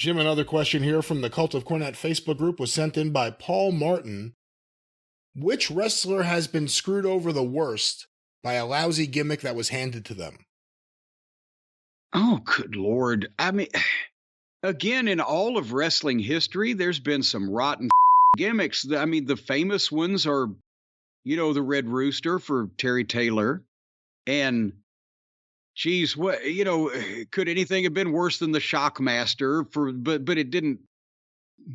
Jim, another question here from the Cult of Cornette Facebook group was sent in by Paul Martin. Which wrestler has been screwed over the worst by a lousy gimmick that was handed to them? Oh, good Lord. I mean, again, in all of wrestling history, there's been some rotten gimmicks. I mean, the famous ones are, the Red Rooster for Terry Taylor. And, geez, could anything have been worse than the Shockmaster? But it didn't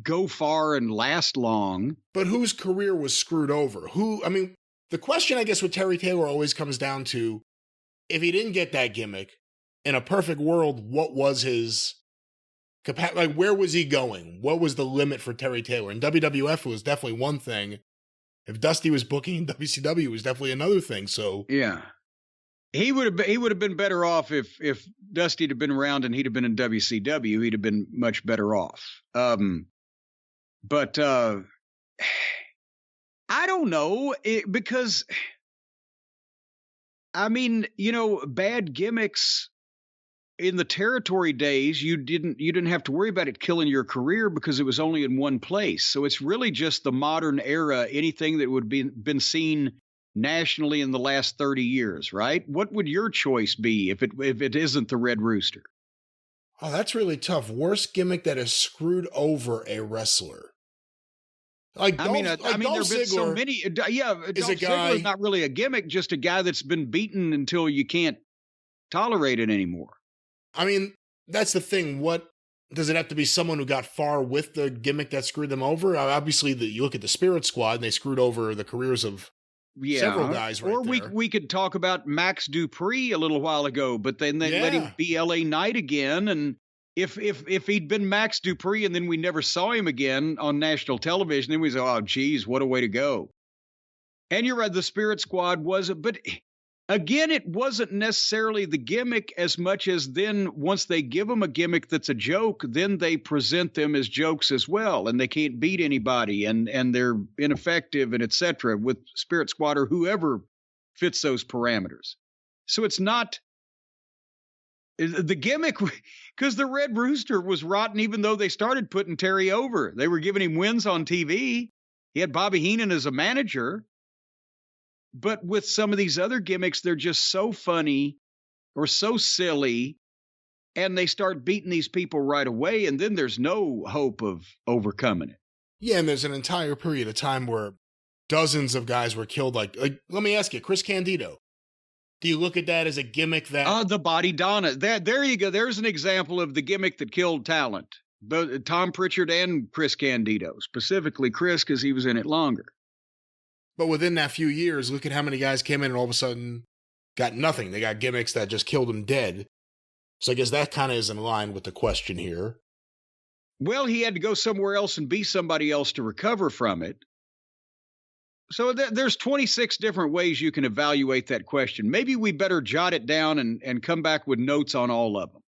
go far and last long. But whose career was screwed over? The question, I guess, with Terry Taylor always comes down to, if he didn't get that gimmick, in a perfect world, what was his capacity? Like, where was he going? What was the limit for Terry Taylor? In WWF, it was definitely one thing. If Dusty was booking in WCW, it was definitely another thing. So yeah, he would have been better off if Dusty had been around and he'd have been in WCW. He'd have been much better off. But I don't know because I mean, bad gimmicks. In the territory days, you didn't have to worry about it killing your career because it was only in one place. So it's really just the modern era, anything that would been seen nationally in the last 30 years, right? What would your choice be if it isn't the Red Rooster? Oh, that's really tough. Worst gimmick that has screwed over a wrestler. There've been so many. Yeah, Dolph Ziggler's not really a gimmick, just a guy that's been beaten until you can't tolerate it anymore. I mean, that's the thing. What does it have to be? Someone who got far with the gimmick that screwed them over? Obviously, you look at the Spirit Squad, and they screwed over the careers of several guys. Right, or we could talk about Max Dupree a little while ago, but then they let him be LA Knight again. And if he'd been Max Dupree and then we never saw him again on national television, then we say, oh, geez, what a way to go. And you're right, the Spirit Squad but again, it wasn't necessarily the gimmick as much as then once they give them a gimmick that's a joke, then they present them as jokes as well, and they can't beat anybody, and they're ineffective, and etc. with Spirit Squad or whoever fits those parameters. So it's not the gimmick, because the Red Rooster was rotten even though they started putting Terry over. They were giving him wins on TV. He had Bobby Heenan as a manager. But with some of these other gimmicks, they're just so funny or so silly, and they start beating these people right away, and then there's no hope of overcoming it. Yeah, and there's an entire period of time where dozens of guys were killed. Like let me ask you, Chris Candido, do you look at that as a gimmick that... the Body Donna. There you go. There's an example of the gimmick that killed talent. Both Tom Pritchard and Chris Candido, specifically Chris because he was in it longer. But within that few years, look at how many guys came in and all of a sudden got nothing. They got gimmicks that just killed them dead. So I guess that kind of is in line with the question here. Well, he had to go somewhere else and be somebody else to recover from it. So there's 26 different ways you can evaluate that question. Maybe we better jot it down and come back with notes on all of them.